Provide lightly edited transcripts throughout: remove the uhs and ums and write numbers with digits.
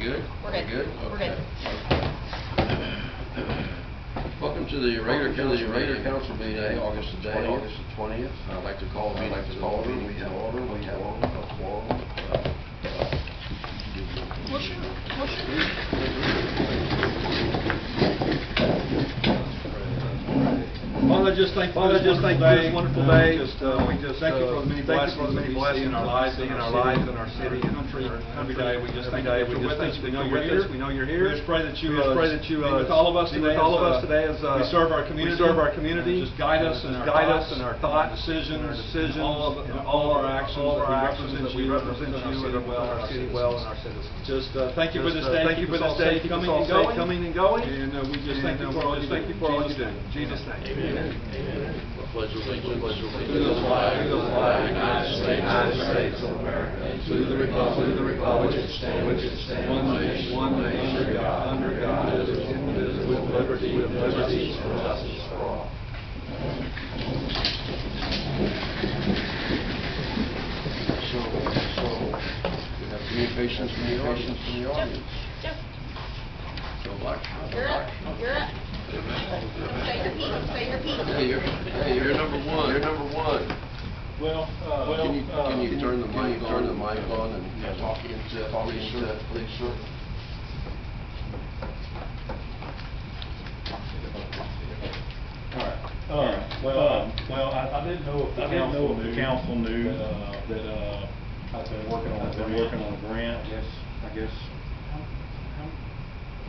good? We're good. Good? We're good. Welcome to the regular council meeting, August the 20th. I'd like to call the meeting to order. We have a quorum. Father, just thank you for this wonderful day. We just thank you for the many blessings in our lives, in our city, and country. Every day we just thank you for with us. We know you're here. We just pray that you be with all of us today. As we serve our community. Just guide us and our thoughts, decisions, all our actions. That we represent you and our city well and our citizens. Just thank you for this day. Thank you for this day coming and going. And we just thank you for all you do. In Jesus' name. Amen. Pledge allegiance to the flag of the United States of America, and to the republic which stands one nation, under God, indivisible, with liberty and justice for all. So we have communications from the audience. Jeff. Joe Black. You're up. Say your piece. Hey, you're number one. Well, can you turn the mic on and talk into it, please, sir? All right. Well, I didn't know if the council knew that I've been working on a grant. I guess.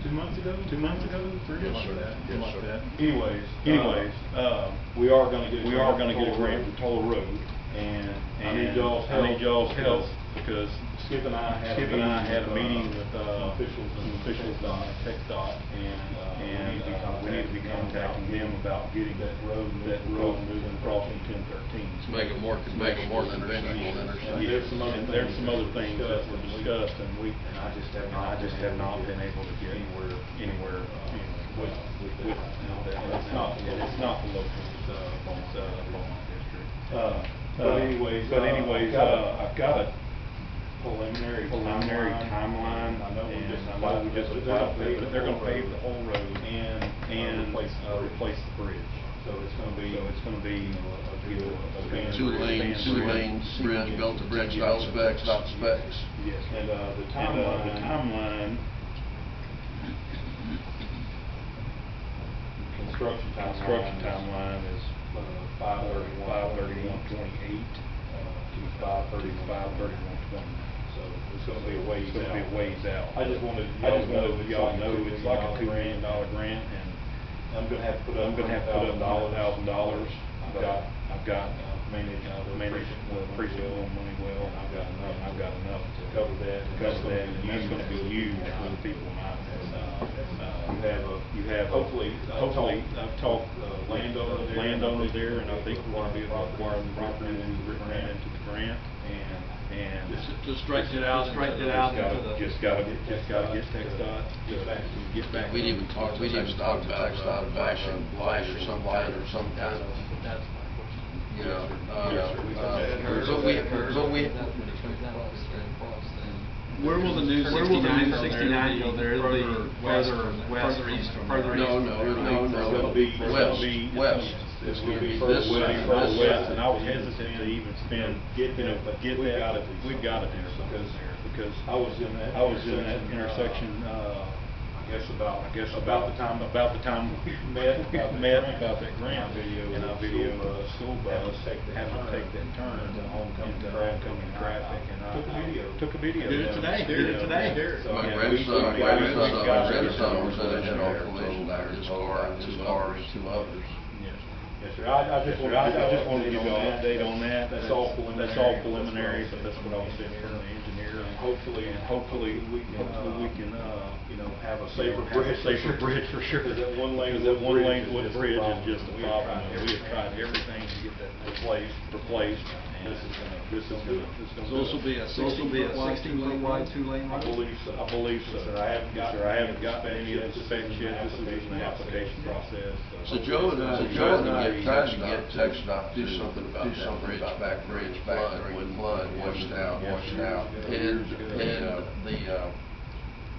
2 months ago, 3 months ago. Anyways, we are going to get a grant for Toll Road, and I need y'all's help because Skip and I had a meeting with officials TxDOT, and we need to be contacting them about getting that road moving across in 1013. To make it more conventional intersection. There's some other things that were discussed, and I just have not been able to get anywhere with that. It's not the local district. But anyways, I've got a preliminary timeline. I know we just about but they're going to pave the whole road and replace the bridge. So it's going to be two lanes, bridge built to bridge stop specs. Yes. And the timeline. Construction timeline is 5/31/28 to 5/31/29. So it's going to be a ways out. I just wanted y'all to know it's like a $2 million grant, and I'm going to have to put up $1,000. I've got managed the precinct money well, and I've got enough to cover that. And that's going to be huge for the people of mine. You have hopefully I've talked landowners there, and I think we're going to be able to acquire the property and ran into the grant and to straighten it out. Just got to get TxDOT to get back. We didn't even talk about bashing light or some kind of. You know, where will the new 69 go? There it'll be further east. No. It'll be west. It's going to be further west, and I was hesitant to even get that. We've got it there because I was in that intersection. I guess about the time we met about that grant video, and I videoed a school bus having to take that turn into oncoming traffic, and I took a video. Did it today. So, my grandson was in a head-on collision there. His car and two others. Yes, sir. I just wanted to give you an update on that. That's all preliminary, but that's what I was saying from the engineer, and hopefully we can have a safer bridge for sure. Because that one lane with bridge is just a problem. We have tried everything to get that replaced. And this is going to. So this will be a 16-lane wide, 2-lane wide. I believe so. Sir, I haven't gotten any of the specs yet. This is in the application process. So Joe and I tried to get TxDOT to do something about that bridge back when flood washed out, and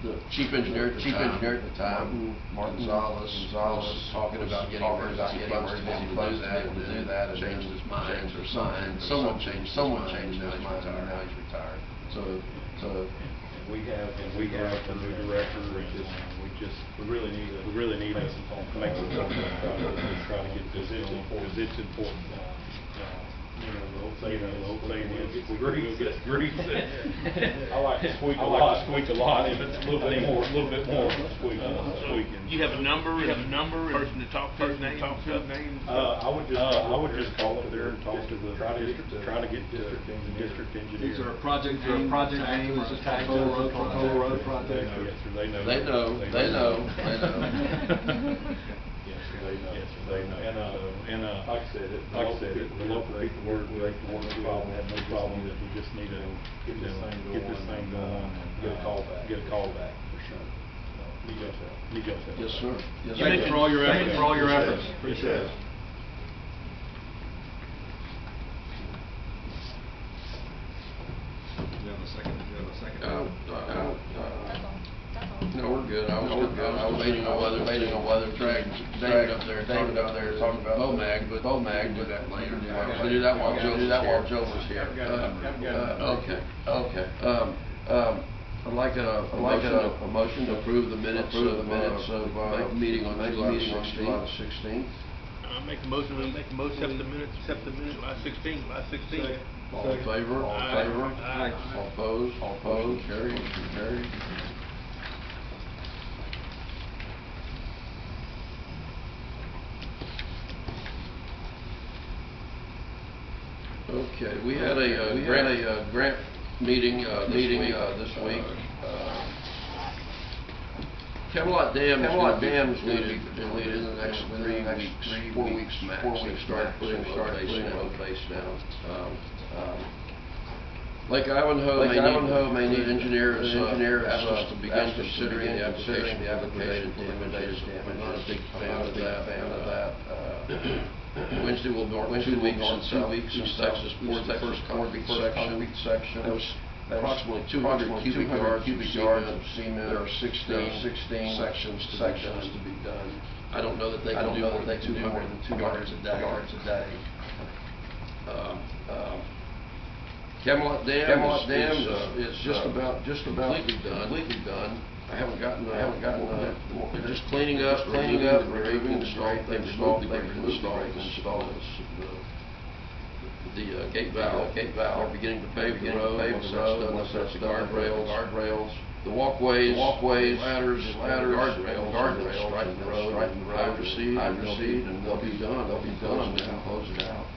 the the chief engineer at the time, Martin Gonzalez was talking about getting emergency funds to be able to do that, and changed his mind or something. Someone changed his mind, and now he's retired. So we have a new director, we really need to make some phone calls to try to get this in, because it's important. The old saying is, if we grease it. I like to squeak a lot, if it's a little bit more squeaking. You have a number, person to talk to, name? I would just call up there and talk to try to get district engineer. Is there a project name, is this a toll road project? They know. Yes, they know. And like I said, the local people work with, had no problem, that we just need to get this thing going and get a call back for sure. Need your help. Yes, sir. Yes, Thank you for all your efforts. Appreciate it. Do you have a second? No, we're good. I was waiting on weather track, David up there talking about BOMAG, but BOMAG do that later. We do that while Joe was here. Okay. I'd like a motion to approve the minutes of meeting on July 16th. Make a motion, accept the minutes, July 16th. All in favor? Aye. All opposed? Carried. Okay, we had a grant meeting this week. Camelot Dam is going to be completed in the next 4 weeks max. We start putting road base down. Lake Ivanhoe may need engineers asked us to begin considering the application for damage. I'm not a big fan of that. Wednesday will be 2 weeks in Texas poured the first concrete section. That was approximately 200 cubic yards of cement. There are 16 sections to be done. I don't know that they can do more than 200 yards a day. Camelot Dam is just about completely done. I haven't gotten they're just cleaning up, removing the grate they've installed. The gate valve. They're beginning to pave the road. Once that's done, guardrails, the walkways, ladders, guardrails, striking the road, hydroseed, and they'll be done. Close it out.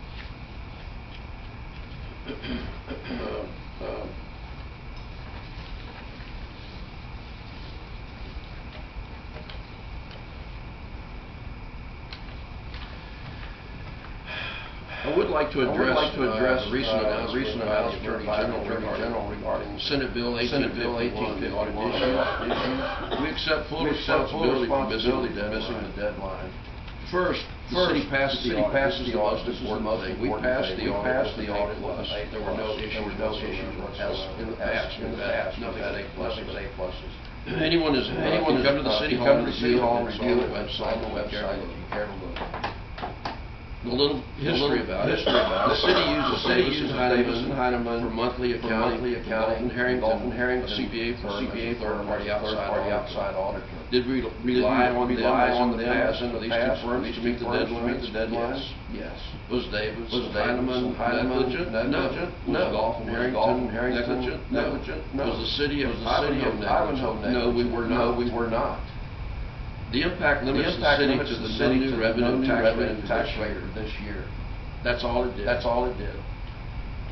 I would like to address the recent announcement by the Attorney General regarding Senate Bill 1851 audit issues. We accept full responsibility for missing the deadline. First, the city passed the audit. This is the most thing. We passed the audit. There were no issues as in the past. Nothing but A+. Anyone come to the city hall and review it. On the website if you care to look. A little history about it. The city uses Davis and Heinemann for monthly accounting. Dalton Harrington, a CPA firm, third-party outside auditor. Did we rely on them in the past for these two firms to meet the deadlines? Yes. Was Davis and Heinemann negligent? No. Was Dalton Harrington negligent? No. Was the city of Ivanhoe negligent? No, we were not. The impact limits the city to the new revenue tax rate this year. That's all it did.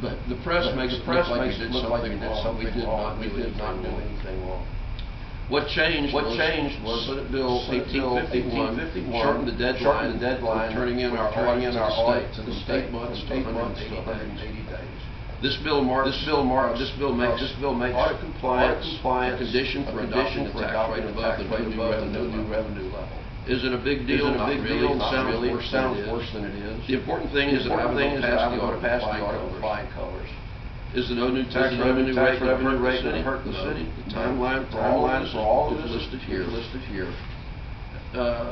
But the press makes it look like we did something wrong. We did not do anything wrong. What changed was Senate Bill 1851 shortened the deadline for turning in our audit to the state months to 180 days. This bill makes audit compliance a condition for adopting the tax rate above the new revenue level. Is it a big deal? Not really. It sounds worse than it is. The important thing is that Ivanhoe passed the audit with flying colors. Is the no new tax revenue rate going to hurt the city? The timeline for all of this is listed here.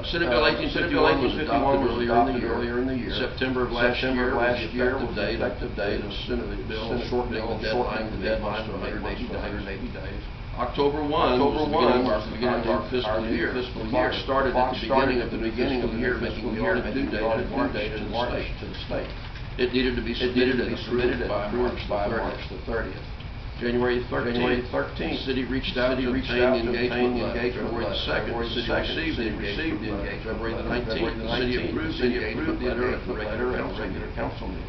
Senate Bill 1851 was adopted earlier in the year. September of last year was the effective date of Senate Bill shortening the deadline to 180 days. October 1 was the beginning of our fiscal year. The clock started at the beginning of the fiscal year, making the audit due date to the state. It needed to be submitted and approved by March the 30th. January 13th, the city reached out to obtain engagement letter. February the 2nd, the city received the engagement. February the 19th, the city approved the engagement letter at the regular council meeting.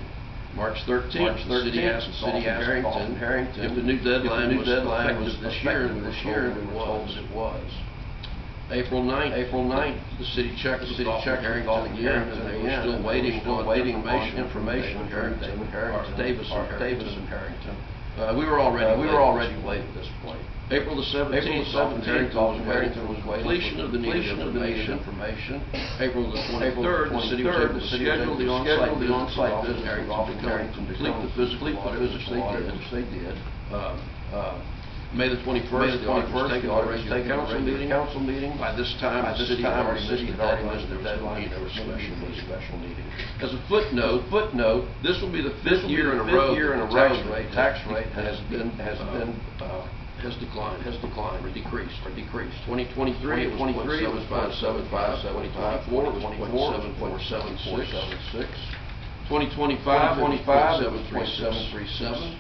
March 13th, the city asked Harrington if the new deadline was effective this year, and we were told that it was. April 9th, the city checked with Harrington again, and they were still waiting on information from Davis and Harrington. We were already late at this point. April the 17th, Harrington was waiting completion of the needed information. April the 23rd, the city was able to schedule the on-site visit Harrington to complete the physical audit, which they did. May the 21st, the audit was taken to the council meeting. By this time, the city had already missed the deadline. There was special meeting. As a footnote, this will be the fifth year in a row that the tax rate has declined or decreased. 2023 it was 0.7575, 2024 it was 0.7476. 2025 7.3737,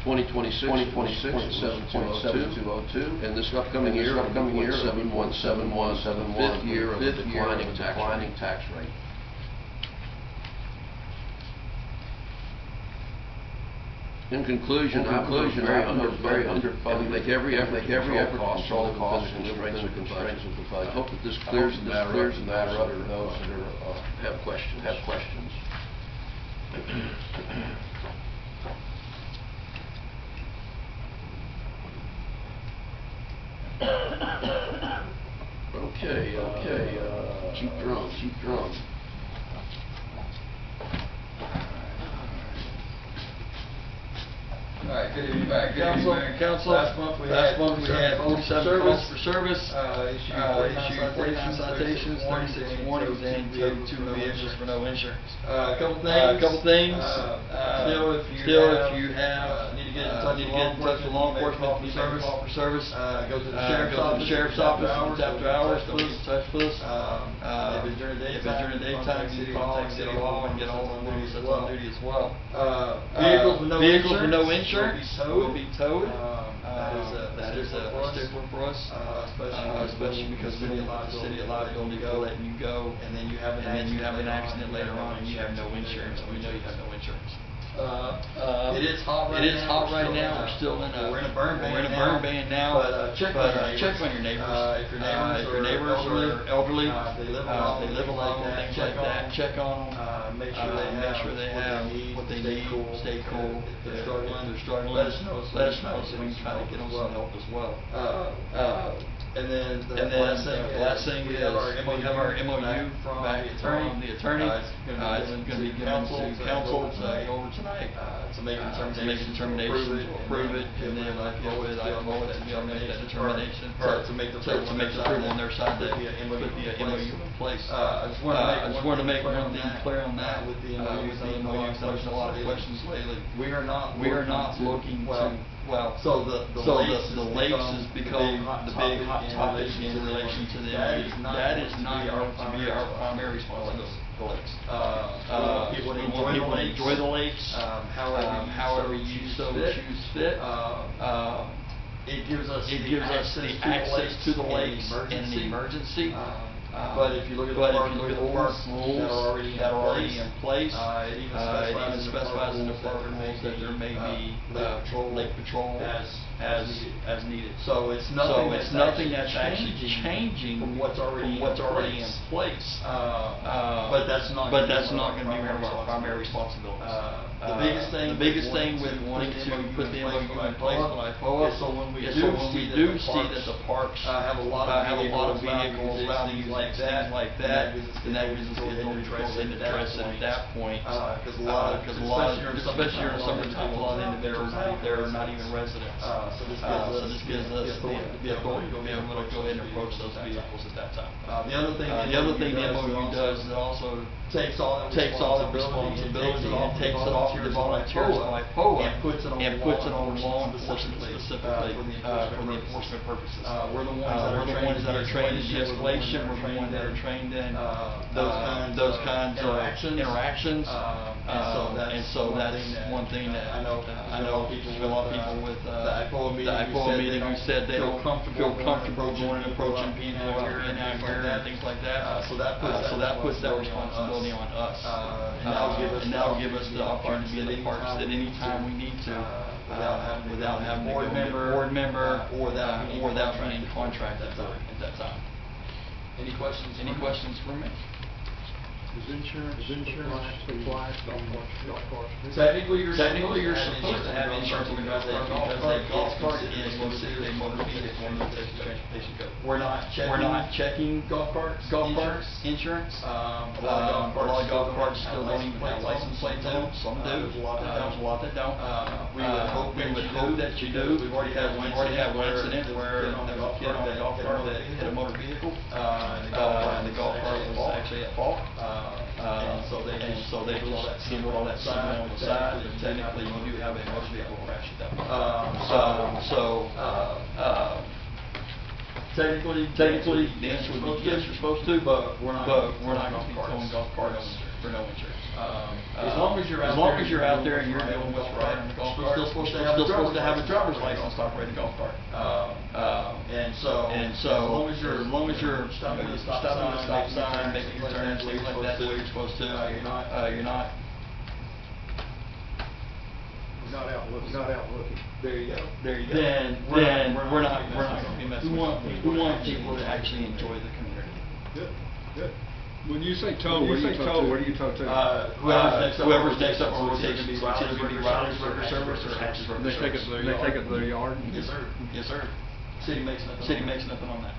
2026 0.7202, and this upcoming year 0.7171, fifth year of declining tax rate. In conclusion, I believe very underfunded, and we make every effort to control the costs and constraints of the budget. I hope that this clears the matter up for those that have questions. Okay, Chief Drumm. All right, good evening, Council. Last month we had 47 calls for service, issued 49 citations, 36 warnings, and 2 vehicles for no insurance. A couple things. Still, if you need to get in touch with law enforcement for service, go to the sheriff's office after hours. Please touch with us. If it's during the daytime, you can contact City Hall and get all on duty as well. Vehicles with no insurance will be towed. That is a stickler for us, especially because the city allows you to go, letting you go, and then you have an accident later on and you have no insurance. We know you have no insurance. It is hot right now. We're in a burn ban now. But check on your neighbors. If your neighbors are elderly, they live alone, things like that. Check on them. Make sure they have what they need. Stay cool. If they're struggling, let us know so we can try to get them some help as well. And then the last thing we have our MOU from the attorney. It's going to be given to council over tonight to make a determination, approve it, and then IPOIA to be able to make that determination to make the approval on their side to put the MOU in place. I just want to make one thing clear on that with the MOU. There's been a lot of questions lately. We are not looking to. So the lakes has become the big hot topic in relation to the MOU. That is not to be our primary responsibility. The lakes. We want people to enjoy the lakes, however you choose fit. It gives us the access to the lakes in an emergency. But if you look at the park rules that are already in place, it even specifies in the park rules that there may be lake patrol as needed. So it's nothing that's actually changing from what's already in place. But that's not going to be our primary responsibility. The biggest thing with wanting to put the MOU in place on IPOIA is so when we do see that the parks have a lot of vehicles routing like that, then that gives us the authority to go ahead and address it at that point. Because a lot of, especially during the summertime, a lot of individuals, they're not even residents. So this gives us the authority to be able to go ahead and approach those vehicles at that time. The other thing the MOU does is it also takes all the responsibility and takes it off the volunteers like IPOIA and puts it on law enforcement specifically for the enforcement purposes. We're the ones that are trained in de-escalation. We're the ones that are trained in those kinds of interactions. And so that's one thing that I know a lot of people with the IPOIA meeting who said they don't feel comfortable going and approaching people and things like that. So that puts that responsibility on us. And that'll give us the opportunity to be in the parks at any time we need to without having a board member or without being contracted at that time. Any questions for me? Does insurance apply to golf carts? Technically, you're supposed to have insurance because a golf cart is considered a motor vehicle under the Texas Transportation Code. We're not checking golf carts insurance. A lot of golf carts still don't even have license plates on them. Some do. There's a lot that don't. We would hope that you do. We've already had one incident where a kid on a golf cart that hit a motor vehicle, and the golf cart was actually at fault. And so they just put all that signal on the side, and technically you do have a motor vehicle crash at that point. Technically, the answer would be yes, you're supposed to, but we're not going to be towing golf carts for no insurance. As long as you're out there and you're doing what's right on the golf cart, you're still supposed to have a driver's license to operate a golf cart. And so as long as you're stopping at the stop sign, making your turns, things like that, the way you're supposed to, you're not out looking. There you go. Then we're not going to be messing with them. We want people to actually enjoy the community. Good. When you say tow, where do you tow to? Whoever's next up on rotation, it's either going to be Riley's Burger Service or Hatch's Burger They take it to their yard? Yes, sir. City makes nothing on that.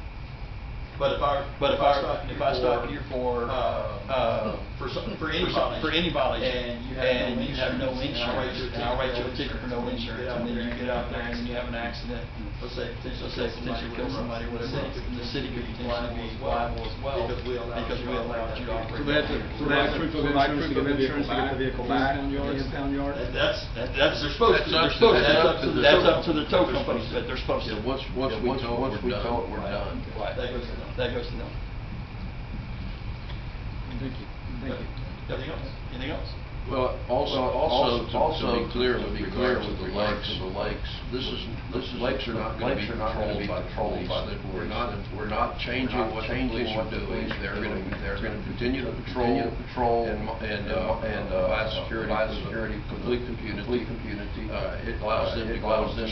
But if I stop you for anybody and you have no insurance, and I'll write you a ticket for no insurance, and then you get out there and then you have an accident, let's say potentially kill somebody, whatever, the city could potentially be liable as well because we allowed you to operate. So they have proof of insurance to get the vehicle back in the impound yard? That's they're supposed to. That's up to the tow companies, but they're supposed to. Once we tow it, we're done. Right. That goes to them. Thank you. Anything else? Well, also to be clear with the lakes, lakes are not going to be controlled by police. We're not changing what the police are doing. They're going to continue to patrol and provide security, complete impunity. It allows them to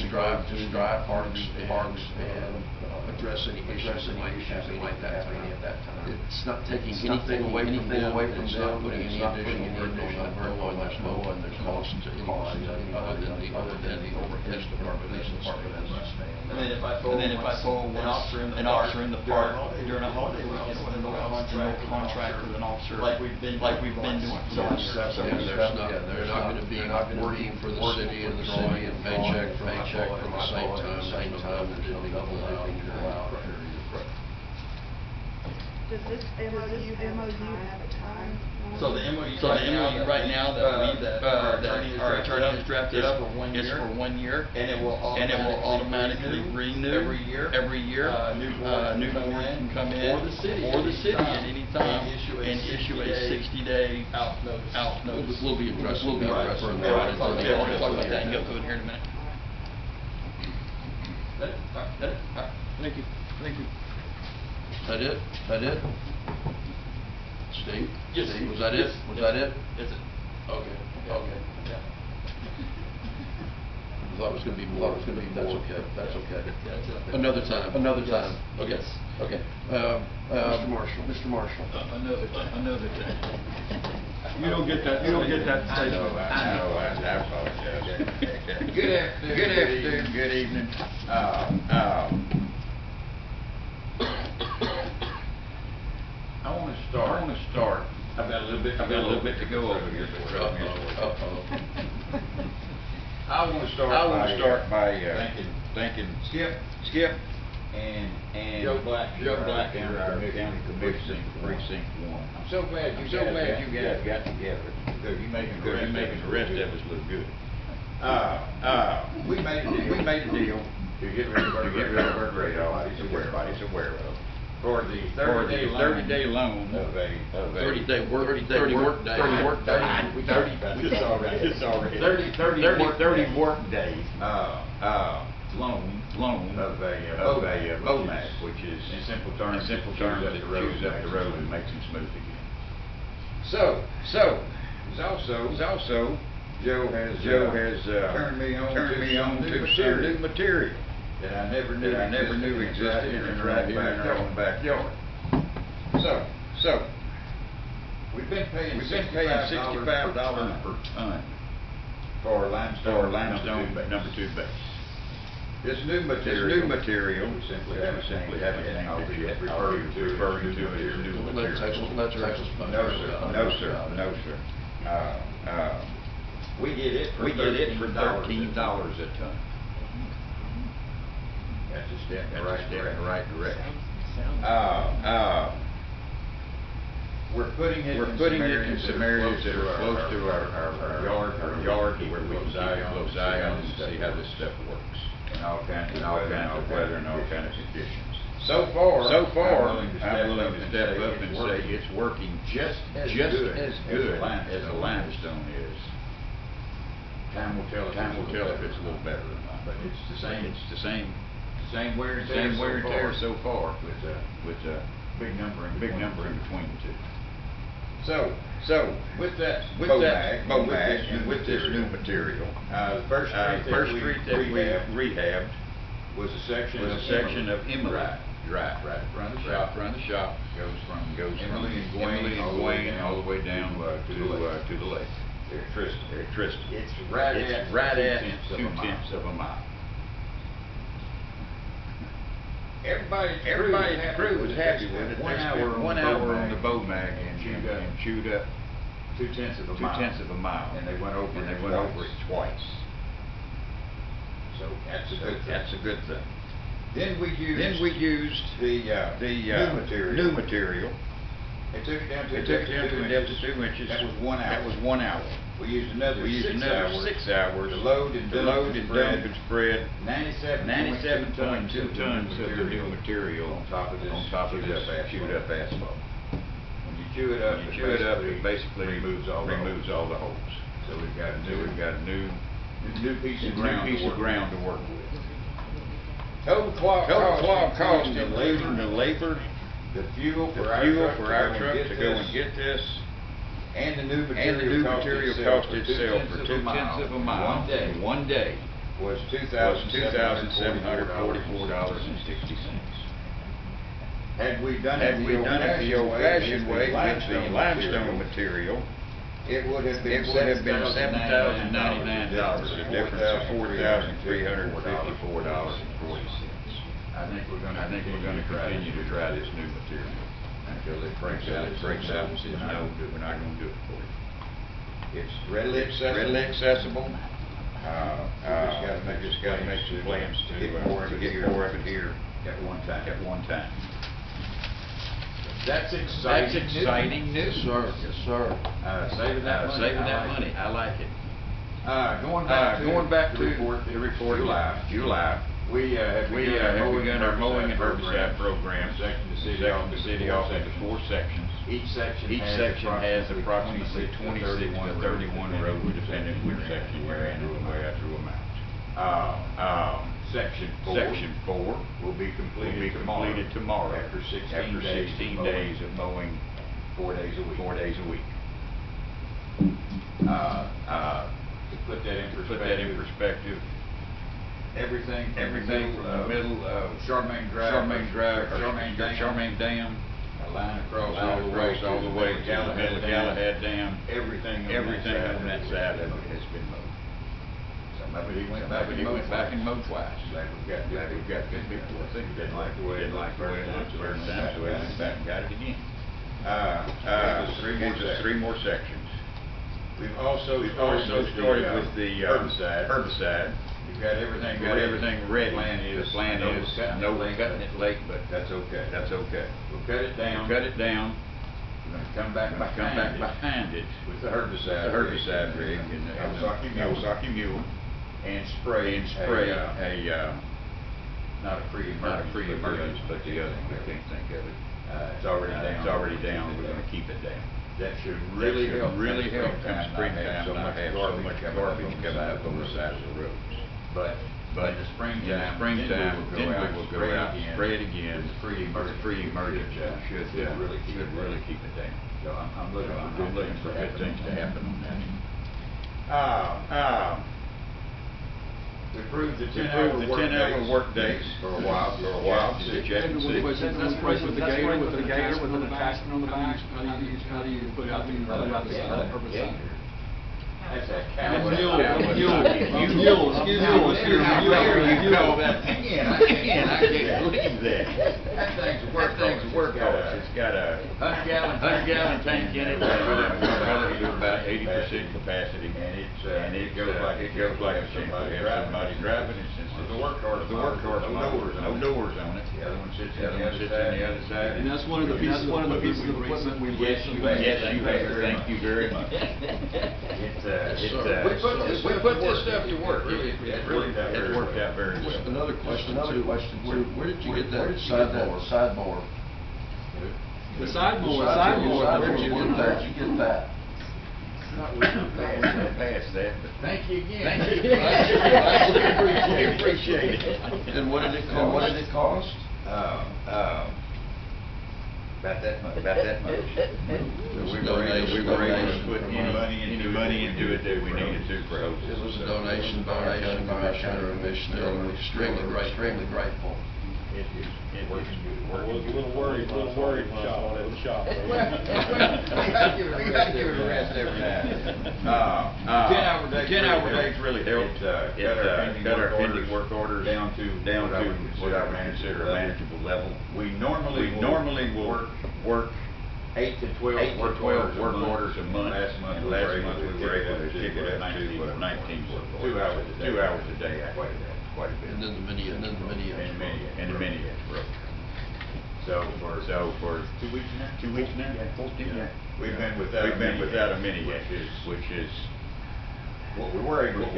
drive parks and address any issues that might be happening at that time. It's not taking anything away from them. It's not putting any additional burden on and there's cost to anybody other than the overhead department, police department as I stand. And then if I tow an officer in the park during a holiday weekend with no contract with an officer like we've been doing. They're not going to be working for the city and paycheck from the same time that they'll be double out. Does this MOU have a time? So the MOU right now that our attorney has drafted up is for 1 year, and it will automatically renew every year. New board can come in or the city at any time and issue a 60-day out notice. We'll be addressing We'll talk about that and go through it here in a minute. Thank you. Is that it? Steve? Yes. Steve, was that it? That's it. Okay. Yeah. I thought it was going to be more. That's okay. That's it. Another time. Yes. Okay. Yes. Okay. Mr. Marshall. Another time. You don't get that. I apologize. Good afternoon, good evening. wanna start. I've got a little bit to go over here, but trust me. I wanna start by thanking Skip and Joe Black and our county commission precinct 1. I'm so glad you guys got together, because you're making the rest of us look good. We made a deal to get rid of our grade everybody's aware of. For the 30-day loan of a 30 work day. 30 work days. Loan of a BOMAC, which is in simple terms that chews up the road and makes them smooth again. So it's also Joe has turned me on to some new material that I never knew existed in our own backyard. So we've been paying $65 per ton for limestone number 2 base. This new material, we simply haven't named it yet. I'll be referring to it as new material. No, sir. We get it for $13 a ton. That's a step in the right direction. We're putting it in some areas that are close to our yard, where we can keep close eye on and see how this stuff works. In all kinds of weather and all kinds of conditions. So far, I'm willing to step up and say it's working just as good as a limestone is. Time will tell if it's a little better or not, but it's the same wear and tear so far, with a big number in between the two. So with that BOMAC and with this new material, the first street that we rehabbed was a section of Emily Drive, right in front of the shop. Goes from Emily and Gwen all the way down to the lake. Electricity. It's right at 2/10 of a mile. Everybody in the crew was happy with it. 1 hour on the BOMAC and chewed up 2/10 of a mile. And they went over it twice. So that's a good thing. Then we used the new material. They took it down to a depth of 2 inches. That was 1 hour. We used another 6 hours to load and dump and spread 97.2 tons of the new material on top of this chewed up asphalt. When you chew it up, it basically removes all the holes. So we've got a new piece of ground to work with. Total cost in the labor, the fuel for our truck to go and get this, and the new material cost itself for 2/10 of a mile in 1 day was $2,744.60. Had we done it the old-fashioned way with the limestone material, it would have been $7,099, a difference of $4,354.40. I think we're going to continue to try this new material until it breaks out and says, no, we're not going to do it for you. It's readily accessible. Just got to make some plans to get more of it here at one time. That's exciting news. Yes, sir. Saving that money. I like it. Going back to the report, July. We have begun our mowing and herbicide program, sectioning the city off into 4 sections. Each section has approximately 26 to 31 roads, depending which section you're in and the way I drew them out. Section 4 will be completed tomorrow after 16 days of mowing 4 days a week. To put that in perspective, everything from the middle of Charmaine Dam, a line across all the way to Galahad Dam, everything on that side of it has been mowed. Some of it he went back and mowed twice. Glad we've got good people. I think didn't like the way it looked the first time, so we went back and got it again. gives us 3 more sections. We've also started with the herbicide. You've got everything ready. The plan is no cutting it late, but that's okay. We'll cut it down. We're going to come back behind it with the herbicide rig and the Kawasaki mule and spray a not a pre-emergence, but the other one, I can't think of it. It's already down. We're going to keep it down. That should really help come springtime, not have so much garbage come out on the sides of the roads. But in the springtime, then we will go out and spray it again. The pre-emergence should really keep it down. So I'm looking for good things to happen on that. We approved the 10-hour work days for a while, so that you can see. That's price with the gator, with an attachment on the back. How do you put out the herbicide? That's a Mule, excuse me. You call that again, I can't believe that. That thing's a workhorse. It's got a 100-gallon tank in it, with about 80% capacity, and it goes like a machine. We have somebody driving it since it's the workhorse, no doors on it. The other one sits on the other side. And that's one of the pieces of equipment we've raised. Yes, you have. Thank you very much. We put this stuff to work. It's worked out very well. Another question too. Where did you get that sideboard? The sideboard. Where did you get that? Did you get that? Not really past that, but thank you again. We appreciate it. And what did it cost? About that much. We were able to put any money into it that we needed to for hoses. It was a donation by our commissioner, and we're extremely grateful. It works good. I was a little worried at the shop. We gotta give it a rest every now and then. 10-hour days really helped cut our pending work orders down to what I would consider a manageable level. We normally will work 8 to 12 work orders a month. Last month we were able to kick it up to 19 work orders. 2 hours a day. Quite a bit. And then the mini road. So for 2 weeks now, 14. We've been without a mini, which is what we were able to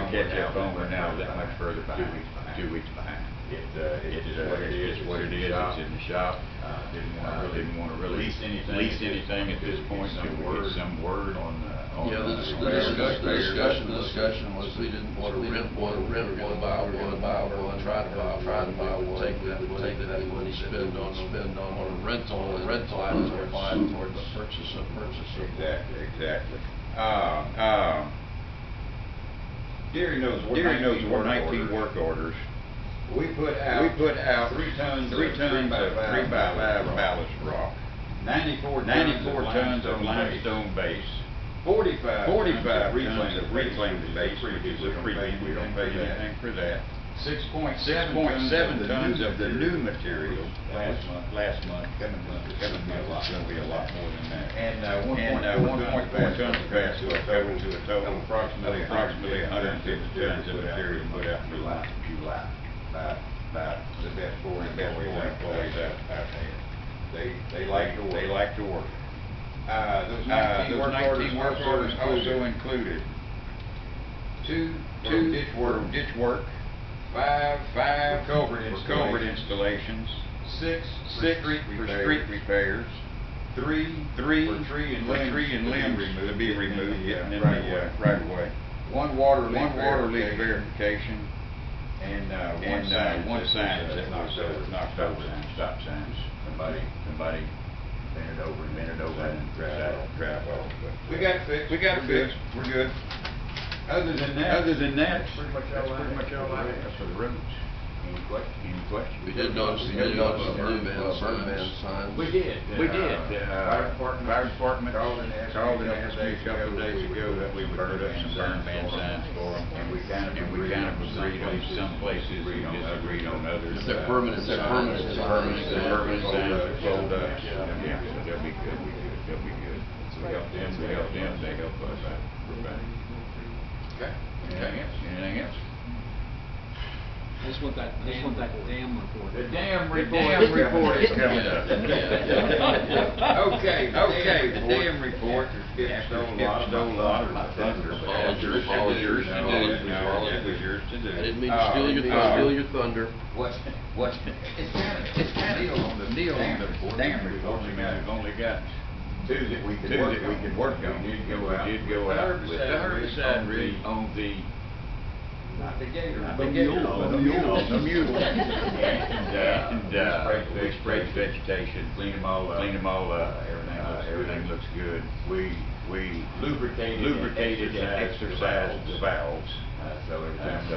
catch up on. We're now that much further behind. 2 weeks behind. It is what it is. It's in the shop. Didn't want to release anything at this point until we get some word on. Yeah, the discussion was we didn't want to rent one, buy one, try to buy one, take that money, spend on a rental item towards the purchase of. Exactly. Gary knows we're 19 work orders. We put out 3 tons of 3x5 ballast rock, 94 tons of limestone base, 45 tons of reclaimed base, which is a freebie. We don't pay anything for that. 6.7 tons of the new material last month. Coming to be a lot more than that. And 1.4 tons of asphalt to a total approximately 150 tons of material put out in July. About the best 4 employees out there. They like to work. Those 19 work orders also included 2 ditch work, 5 culvert installations, 6 street repairs, 3 tree and limb to be removed in the right of way, 1 water leak verification, and one sign that's knocked over, stop signs. Somebody bent it over and drive off. We got it fixed. We're good. Other than that, that's pretty much all I have for the roads. Any questions? We did notice the burn ban signs. We did. Fire department called and asked me a couple of days ago that we would put up some burn ban signs for them, and we kind of agreed on some places, we disagreed on others. They're permanent signs. They're permanent signs that fold up. Yeah, so they'll be good. to help them, they help us out. Okay, anything else? I just want that damn report. The damn report is coming up. Okay, the damn report. Skip stole a lot of thunder. All yours to do. I didn't mean to steal your thunder. What's, it's kind of on the deal on the damn report. We've only got two that we can work on. We did go out with the herbicide read on the not the gator, the mule. And we sprayed vegetation, clean them all up. Everything looks good. We lubricated and exercised the valves. So every time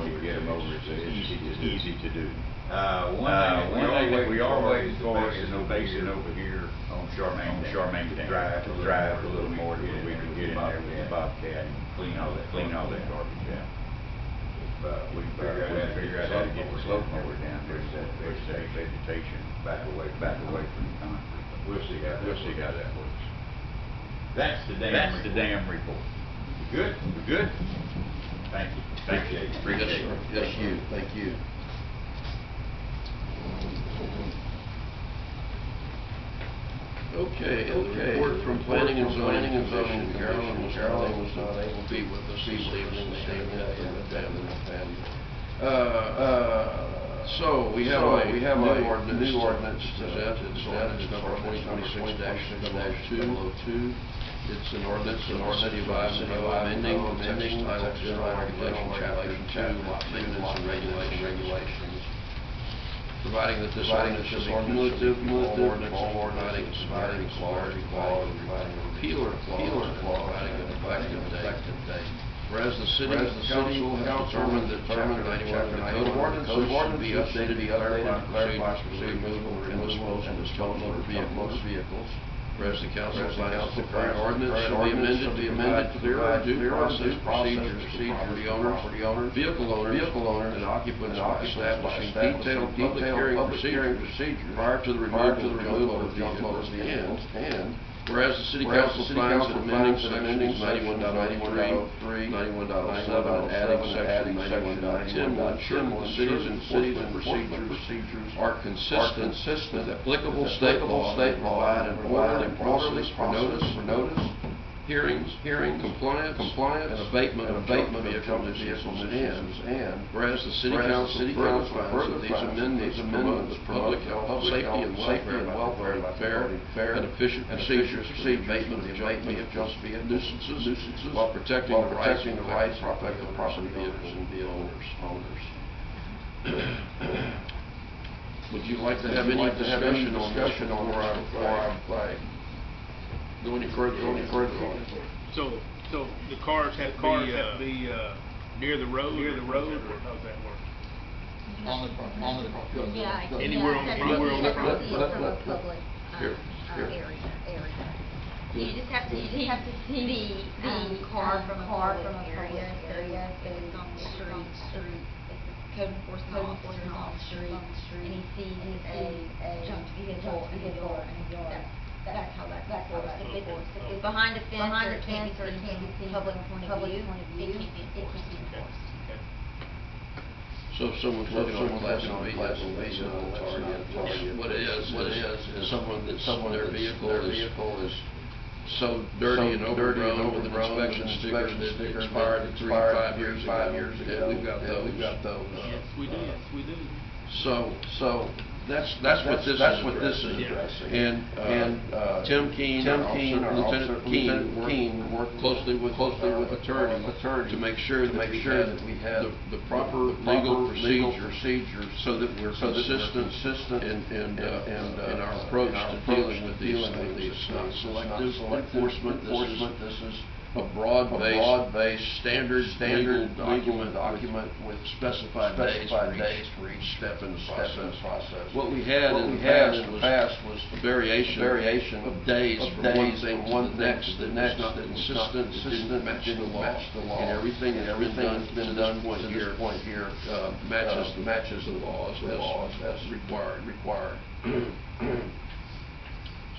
we get them over, it's easy to do. One thing that we are waiting for is no basin over here on Charmaine Dam. Drive a little more to we can get in there with the Bobcat and clean all that garbage out. We figure out how to get the slope mower down, push that vegetation back away from the concrete. We'll see how that works. That's the damn report. Good? Thank you. Appreciate it. Yes, thank you. Okay, the report from Planning and Zoning. Carolyn was not able to be with us this evening. So we have a new ordinance presented. It's number 2026-002. It's an ordinance of the City of Ivanhoe amending Untitled Chapter 2, Lot Maintenance and Regulations, providing that this ordinance is cumulative, all ordinance, providing clause, providing a repealer clause, providing an effective date. Whereas the City Council has determined that Chapter 91 of the Code of Ordinances should be updated to clarify procedures for removal and disposal of vehicles. Whereas the Council finds the current ordinance should be amended to provide due process procedures for property owners, vehicle owners, and occupants by establishing detailed public hearing procedures prior to the removal of vehicles. And whereas the City Council finds that amending sections 91.03, 91.07, and adding section 91.10 will ensure that the cities and procedures are consistent with applicable state law, provide an orderly process for notice, hearings, compliance, and abatement of vehicle nuisances. And whereas the City Council further finds that these amendments promote public safety and welfare by fair and efficient procedures for the abatement of junk nuisances while protecting the rights of property owners and vehicle owners. Would you like to have any discussion on before I go any further on it? So the cars have to be near the road, or how's that work? On the property. Yeah. Anywhere on the property. Public area. You just have to see the car from a public area. If it's on the street. Code enforcement officer is on the street, and he sees a junk vehicle in his yard. That's how that works. If it's behind a fence or it can't be seen public point of view, it can't be enforced. So if someone's looking on class and vehicle target, what it is someone their vehicle is so dirty and overgrown with an inspection sticker that expired 5 years ago. We've got those. Yes, we do. So that's what this is addressing. And Tim Keene, Lieutenant Keene worked closely with attorney to make sure that we had the proper legal procedures so that we're consistent in our approach to dealing with these things. It's not selective enforcement. This is a broad-based standard legal document with specified days for each step in the process. What we had in the past was a variation of days from one thing to the next that was not consistent, didn't match the law. And everything that's been done to this point here matches the laws as required.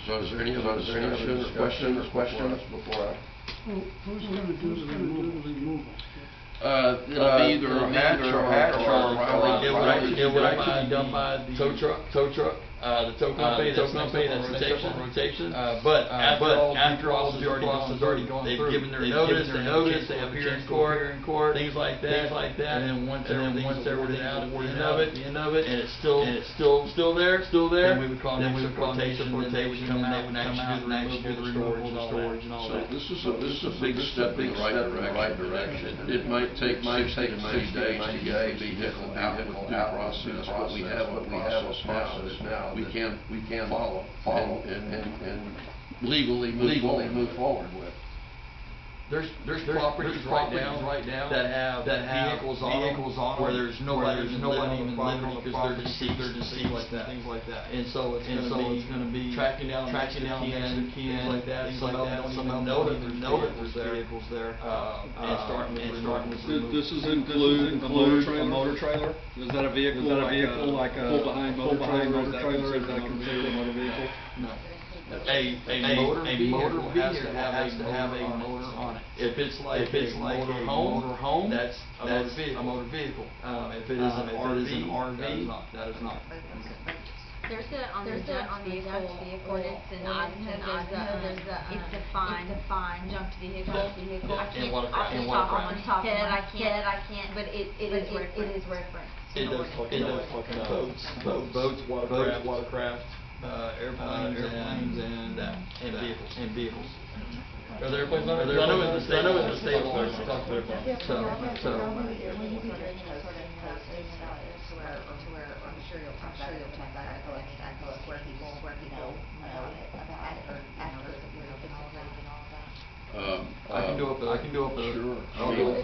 So is there any other discussion or questions before I? Who's gonna do the removal? It'll be either a hatch or It would actually be done by the tow truck, the tow company that's rotation. But after all the process has already gone through, they've given their notice, they appear in court, things like that. And then once everything's out at the end of it, and it's still there, then we would call an extra quotation, and they would come out and actually do the storage and all that. So this is a big step in the right direction. It might take 60 to 90 days to get the vehicle out with due process, but we have a process now we can follow and legally move forward with. There's properties right now that have vehicles on them where there's nobody even living because they're deceased, things like that. And so it's going to be tracking down next to kin, things like that. Some of them don't even know that there's vehicles there, and starting to remove. This is include a motor trailer? Is that a vehicle like a pull behind motor trailer? Is that considered a motor vehicle? No. A motor vehicle has to have a motor on it. If it's like a motor home, that's a motor vehicle. If it is an RV, that is not. There's on the vehicle ordinance in Idaho, it's defined junked vehicle. I can't off the top of my head, I can't, but it is referenced. It does talk about boats, watercraft, airplanes, and vehicles. Are there airplanes on there? I know in the state law, it's talked about airplanes. So. I'm sure you'll talk about it, where people know about it, or after you're open all of that. I can do up a. Sure. I'll do a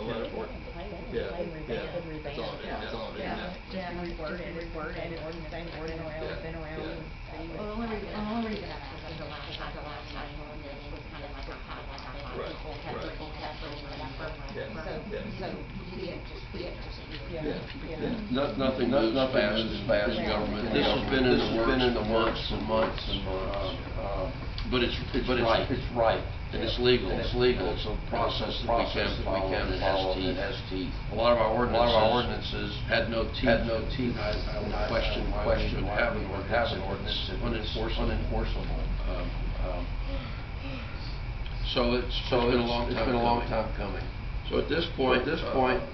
letter for it. Yeah. It's all it is. Yeah. Just reword it, and it's the same wording around, been around. Well, the only reason I was the last time was kind of like a highlight, Right. people kept Nothing moves fast as government. This has been in the works for months, but it's right. And it's legal. It's a process that we can follow, and it has teeth. A lot of our ordinances had no teeth. I would question why we would have an ordinance unenforceable. So it's been a long time coming. So at this point,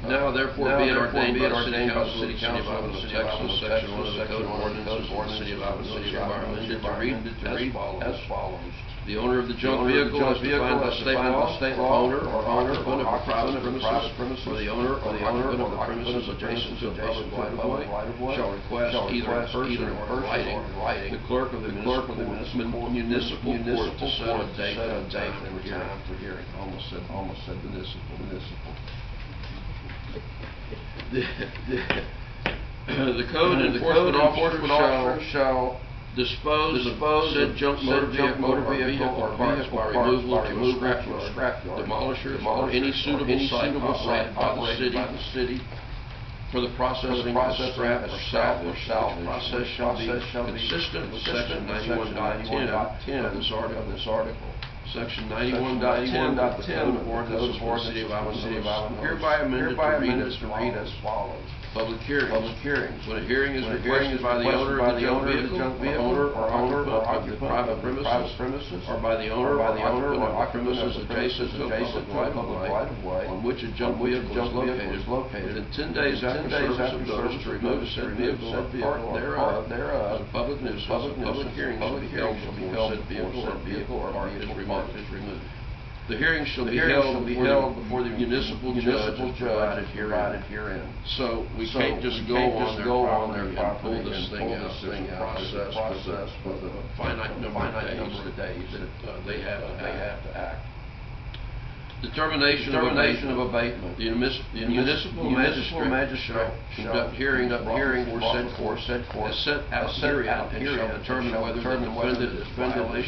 now therefore be it ordained by the City Council of Texas, Section 1 of the Code of Ordinances of the City of Alabama, amended to read as follows. The owner of the junk vehicle as defined by state law, owner or occupant of a private premises, or the owner or occupant of the premises adjacent to a public right-of-way, shall request either in person or writing the clerk of the municipal court to set a date and time for hearing. Almost said municipal. The code enforcement officer shall dispose of said junk motor vehicle or parts by removal to a scrapyard, demolishers, or any suitable site operated by the city for the processing of scrap or salvage. The process shall be consistent with Section 91.10 of this article. Section 91.10 of the Code of Ordinances of the City of Alabama, hereby amended to read as follows. Public hearings. When a hearing is requested by the owner of the junk vehicle, owner or occupant of the private premises, or by the owner or occupant of the premises adjacent to a public right-of-way on which a junk vehicle is located, within 10 days after service of notice to remove said vehicle or part thereof as a public nuisance, a public hearing shall be held before said vehicle or part is removed. The hearing shall be held before the municipal judge provided herein. So we can't just go on there and pull this thing out. There's a process with a finite number of days that they have to act. Determination of abatement. The municipal magistrate shall conduct hearings for said court, as set out herein, and shall determine whether the defendant is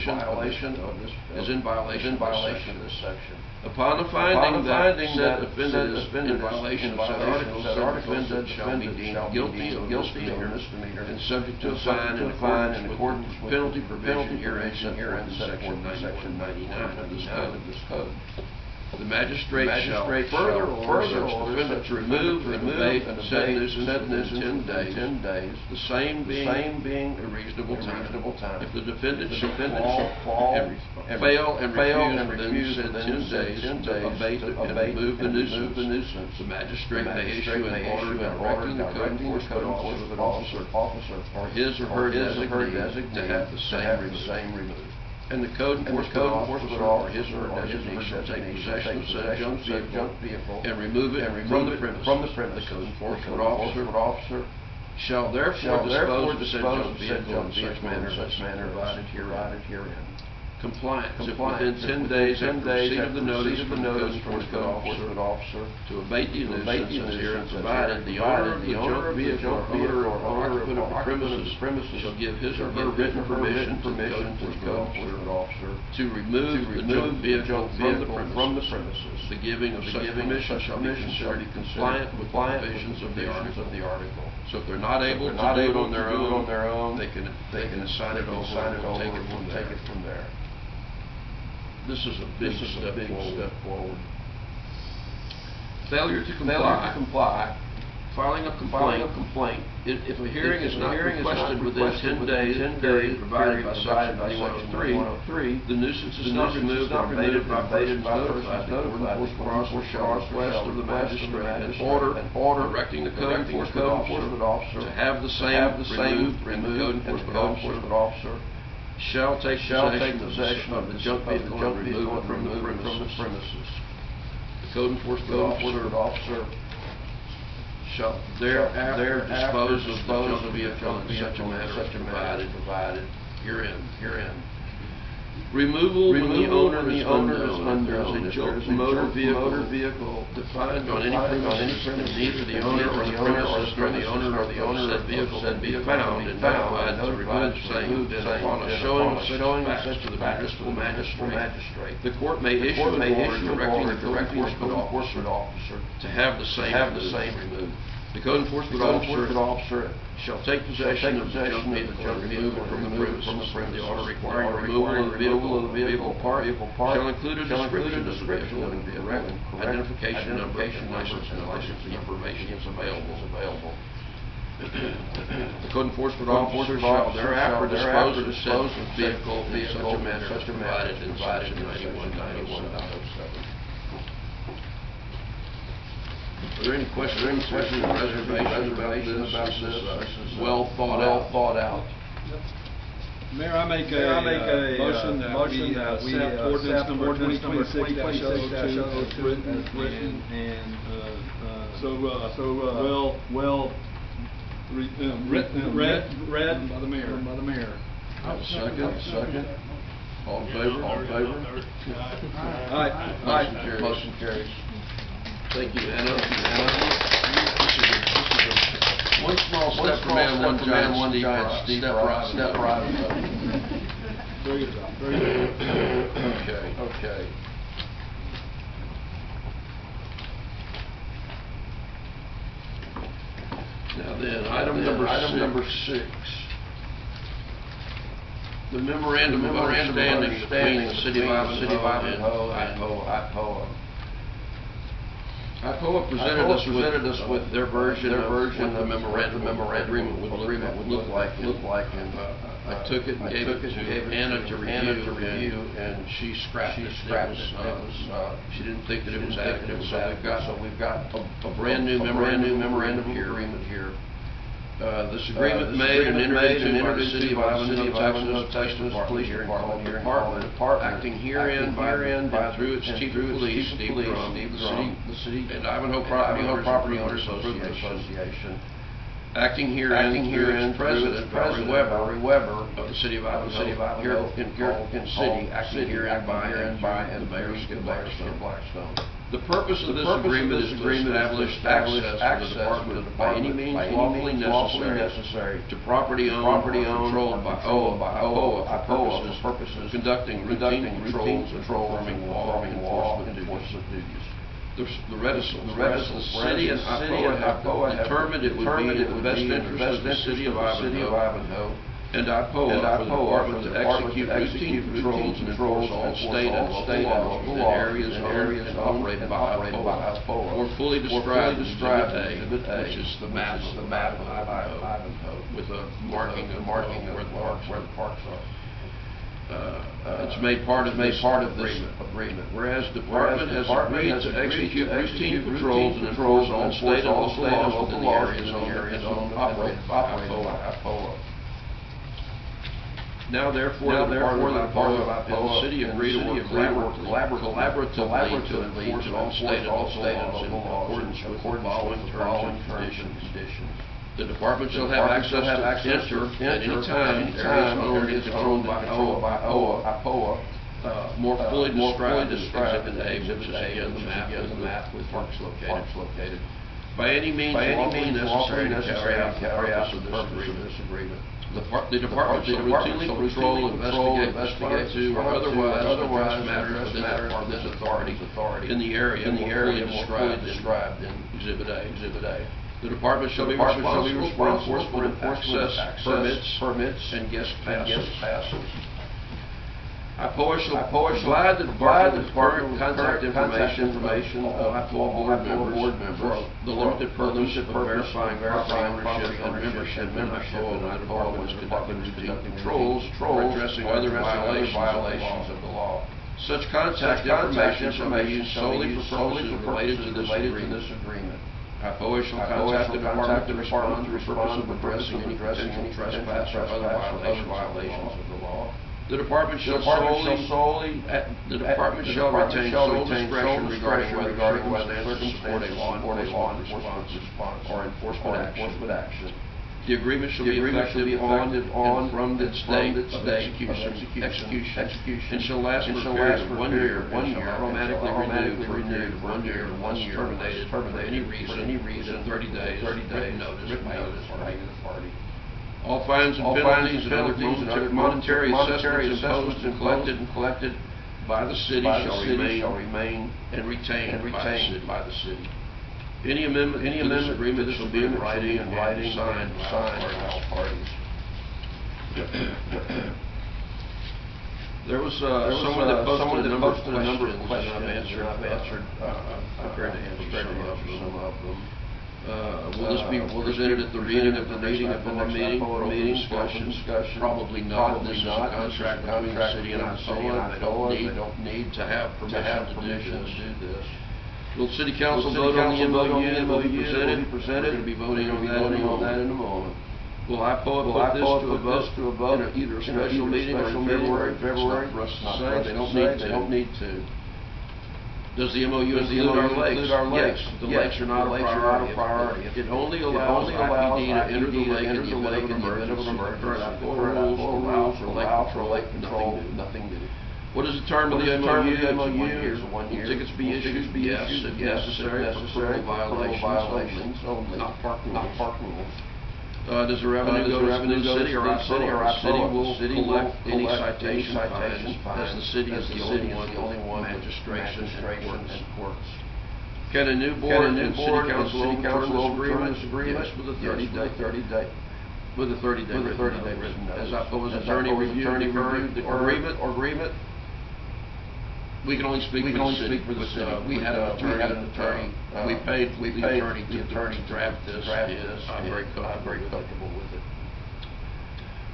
in violation of this section. Upon the finding that said defendant is in violation of said article, said defendant shall be deemed guilty of misdemeanor and subject to a fine in accordance with penalty provision herein set forth in section 9199 of this code. The magistrate shall further order such defendant to remove and abate said nuisance within 10 days, the same being a reasonable time. If the defendant shall fail and refuse within 10 days to abate and remove the nuisance, the magistrate may issue an order directing the code enforcement officer or his or her designee to have the same removed. And the code enforcement officer or his or her designee shall take possession of said junk vehicle and remove it from the premise. The code enforcement officer shall therefore dispose of said junk vehicle in such manner provided herein. Compliance. If within 10 days after receipt of the notice from the code enforcement officer to abate the nuisance as herein provided, the owner of the junk vehicle or occupant of the premises shall give his or her written permission to the code enforcement officer to remove the junk vehicle from the premises. The giving of such permission shall be considered compliant with the provisions of the article. So if they're not able to do it on their own, they can assign it over and take it from there. This is a big step forward. Failure to comply. Filing a complaint. If a hearing is not requested within 10 days period provided by section 103, the nuisance is not removed or abated by persons notified. The code enforcement shall request of the magistrate an order directing the code enforcement officer to have the same removed, and the code enforcement officer shall take possession of the junk vehicle and remove it from the premises. The code enforcement officer shall thereafter dispose of the junk vehicle in such a manner provided herein. Removal when the owner is unknown. A junk motor vehicle defined on any premises, and neither the owner or the premises nor the owner of said vehicle can be found and notified to remove same upon a showing of such to the municipal magistrate. The court may issue an order directing the code enforcement officer to have the same removed. The code enforcement officer shall take possession of the junk vehicle and remove it from the premises. The order requiring removal of the vehicle part shall include a description of the vehicle and correct identification number and license information is available. The code enforcement officer shall thereafter dispose of the said vehicle in such a manner provided in section 9191.07. Are there any questions or reservations about this? This is well thought out. Mayor, I make a motion that we accept ordinance number 2026-02 as written and read by the mayor. Second. All in favor? Aye. Motion carries. Thank you, Anna. This is one small step for man, one giant step right. Very good. Okay. Now then, item number 6. The Memorandum of Understanding between the City of Ivanhoe and IPOIA. IPOIA presented us with their version of what the memorandum agreement would look like, and I took it and gave it to Anna to review, and she scrapped it. She didn't think that it was adequate, so we've got a brand new memorandum agreement here. This agreement made and entered into by the City of Ivanhoe, Texas Police Department, acting herein by through its Chief of Police, Drumm, the City and Ivanhoe Property Owners Association, Acting herein President Valerie Weber of the City of Ivanhoe, acting herein by and the Mayor Skip Blackstone. The purpose of this agreement is to establish access to the Department by any means lawfully necessary to property owned or controlled by IPOIA for purposes conducting routine patrols and performing law enforcement duties. The city and IPOIA have determined it would be in the best interest of the City of Ivanhoe and IPOIA for the Department to execute routine patrols and enforce all state and local laws in areas operated by IPOIA, more fully described in Exhibit A, which is the map of Ivanhoe, with a marking of where the parks are. It's made part of this agreement. Whereas the department has agreed to execute routine patrols and enforce all state and local laws within the areas operated by IPOIA. Now therefore, the Department of IPOIA and the city agree to work collaboratively to enforce all state and local laws in accordance with the following terms and conditions. The department shall have access to enter at any time areas owned and controlled by IPOIA, more fully described in Exhibit A, which is again the map with parks located. By any means lawfully necessary to carry out the purpose of this agreement. The department shall routinely patrol, investigate, respond to, or otherwise address matters within the department's authority in the area described in Exhibit A. The department shall be responsible for enforcement of access permits, and guest passes. IPOIA shall provide the department with current contact information of IPOIA board members for the limited purpose of verifying property ownership and membership in IPOIA when conducting routine patrols or addressing other violations of the law. Such contact information shall be used solely for purposes related to this agreement. IPOIA shall contact the department to respond for the purpose of addressing any potential trespass or other violations of the law. The department shall retain sole discretion regarding whether to support a law enforcement response or enforcement action. The agreement shall be effective on and from its date of execution and shall last for a period of 1 year, automatically renewed for 1 year, terminated for any reason within 30 days, written notice by either party. All fines and penalties and other monetary assessments imposed and collected by the city shall remain and retained by the city. Any amendment to this agreement shall be in writing and signed by all parties. There was someone that posted a number of questions I've answered. I'm prepared to answer some of them. Will this be presented at the meeting of the meeting discussion? Probably not. This is a contract between the city and IPOIA. They don't need to have permission to do this. Will City Council vote on the MOU? Will be presented? We're going to be voting on that in a moment. Will IPOIA put this to a vote at either a special meeting or in February? For us to say they don't need to. Does the MOU include our lakes? Yes, the lakes are not a priority. It only allows IPD to enter the lake in the event of an emergency. Current rules allow for lake patrol, nothing new. What is the term of the MOU? 1 year. Tickets be issued? Yes, if necessary, for violations only, not park rules. Does the revenue go to the city or IPOIA? The city will collect any citation fines, as the city is the only one magistration and courts. Can a new board and city council overturn this agreement? Yes, with a 30-day written notice. As IPOIA's attorney reviewed the agreement, we can only speak for the city. We had an attorney. We paid the attorney to draft this. I'm very comfortable with it.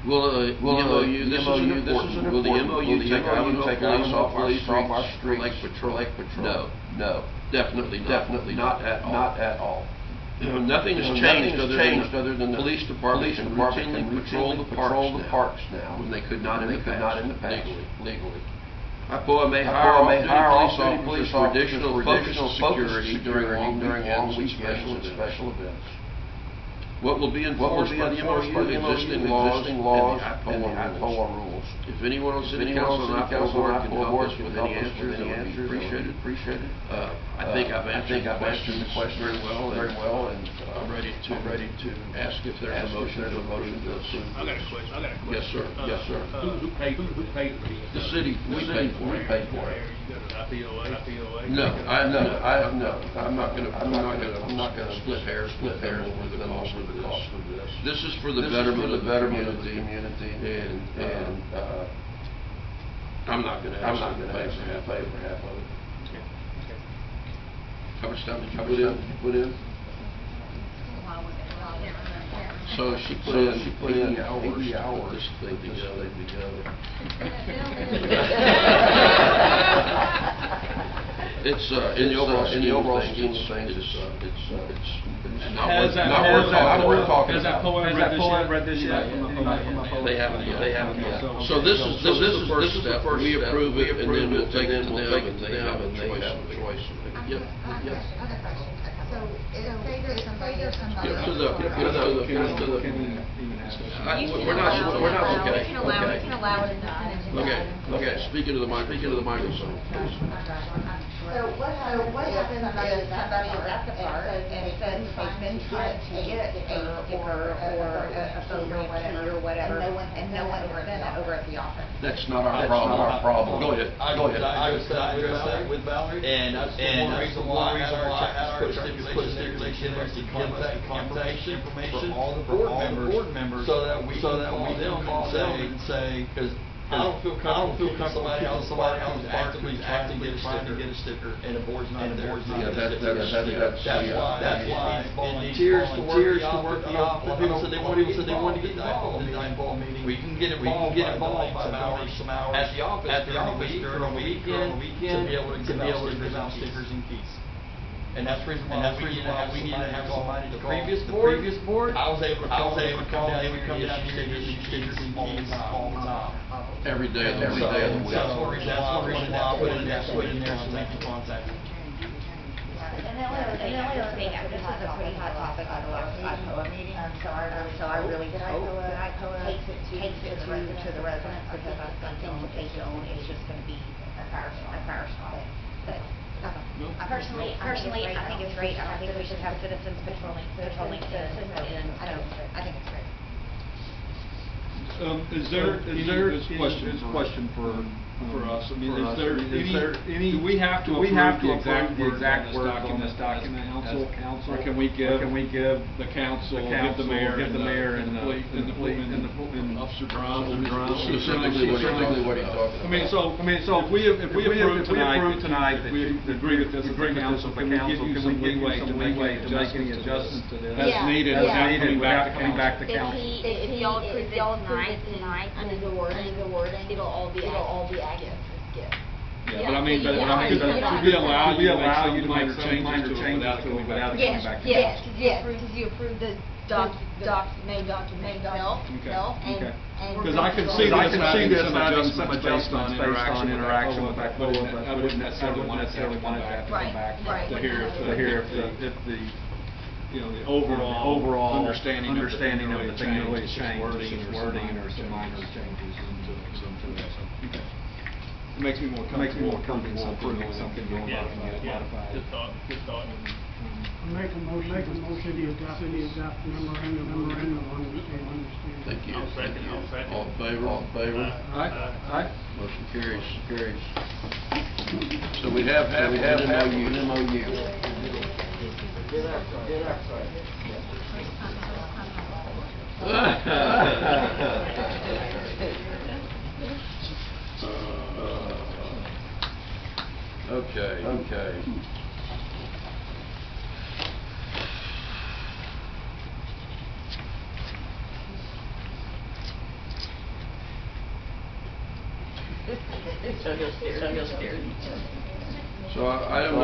Will the MOU? This is important. Will the MOU take police off our streets Lake Patrol? No, definitely not at all. Nothing has changed other than the police department can routinely patrol the parks now when they could not in the past legally. IPOIA may hire off-duty police for additional security during long weekends and special events. What will be enforced by the MOU, existing laws, and the IPOIA rules. If anyone on city council and IPOIA board can help us with any answers, it would be appreciated. I think I've answered the question very well, and I'm ready to ask if there's a motion to approve. I got a question. Yes, sir. Who paid for this? The city, we paid for it. You got an IPOA? No, I'm not gonna split hairs over the cost of this. This is for the betterment of the community, and I'm not gonna pay for half of it. How much time did you put in? So she put in 80 hours this thing together. It's in the overall scheme of things, it's not worth talking about. Has that POA read this yet? They haven't yet. So this is the first step. We approve it, and then we'll take it to them, and they have a choice. Yep. So, say there's somebody. Get to the. We're not okay. We can allow it in the. Okay, speaking to the microphone, please. So what happens if somebody is at the park and says they've been trying to get a sticker or a phone or whatever, and no one has been over at the office? That's not our problem. Go ahead. I addressed that with Valerie, and that's the one reason why I had our stipulation there to give that information for all the board members, so that we then call them and say, because I don't feel comfortable telling somebody else actively trying to get a sticker, and the board's not there. That's why volunteers to work the office. People said they wanted to get involved in the IPOIA meeting. We can get involved by some hours at the office during a weekend to be able to give out stickers and keys. And that's the reason why we need to have somebody to call the previous board. I was able to come down and give stickers and keys all the time. Every day of the week. That's the reason why I put in there so we can contact them. And the only other thing, this is a pretty hot topic on the last IPOA meeting, so I really hope that IPOA takes it to the residents, because I think what they don't is just gonna be a firestorm. But personally, I think it's great. I think we should have citizens patrolling citizens, and I think it's great. Is there any question for us? I mean, is there any? Do we have to approve the exact words on this document, council? Or can we give the council, give the mayor, and Officer Drumm? Specifically what he's talking about. I mean, so if we approve tonight, that we agree with this as a council, can we give you some leeway to make any adjustments to this as needed, without coming back to council? If y'all approve it tonight, under the wording, it'll all be accurate. Yeah, but I mean, should we allow you to make some minor changes without coming back to council? Yes, because you approved the main document itself. Okay. Because I can see this having some adjustments based on interaction with IPOIA, I wouldn't necessarily want to have to come back to hear if the the overall understanding of the thing really changed, wording or some minor changes into that. Okay. It makes me more comfortable approving something going modified. Good thought. Make a motion to adopt memorandum of understanding. Thank you. I'll second. All in favor? Aye. Motion carries. So we have an MOU. Okay. So item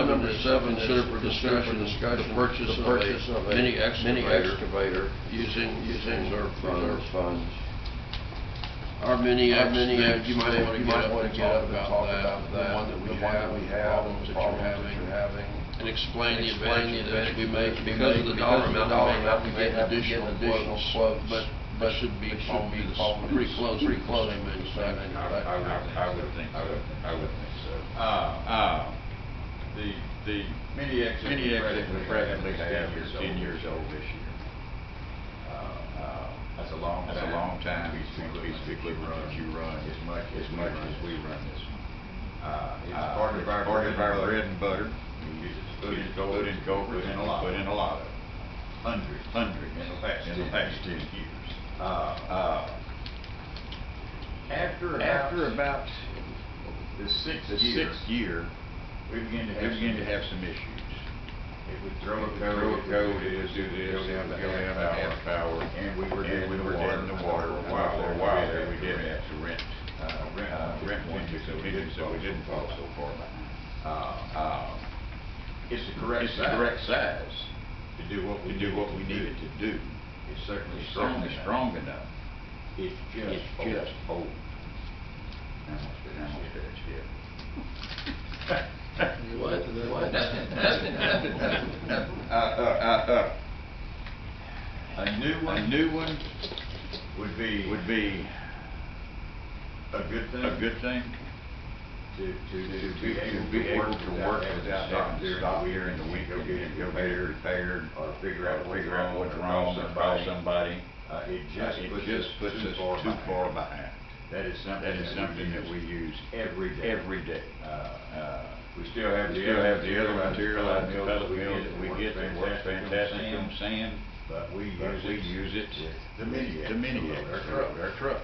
number seven, consider for discussion the purchase of a mini excavator using reserve funds. Our mini excavator, you might want to get up and talk about that, the one that we have, the problems that you're having, and explain the advantage that we make because of the dollar amount we may have to get additional quotes, but should be pretty close to the same manufacturer. I would think so. The mini excavator presently have is 10 years old this year. That's a long time. Piece of equipment that you run as much as we run this one. It's part of our bread and butter. We use it to put in culverts, put in a lot of hundreds in the past 10 years. After about the sixth year, we begin to have some issues. If we throw a code, it is do this, go down to half power, and we were dead in the water a while there. We did have to rent one so we didn't fall so far behind. It's the correct size to do what we needed to do. It's certainly strong enough. It's just old. What? Nothing. A new one would be a good thing to be able to work without having to stop here in the week, go get it repaired, or figure out what's wrong, or call somebody. It just puts us too far behind. That is something that we use every day. We still have the other material out in the pellet mill that we get that works fantastic on sand, but we use it the mini our truck.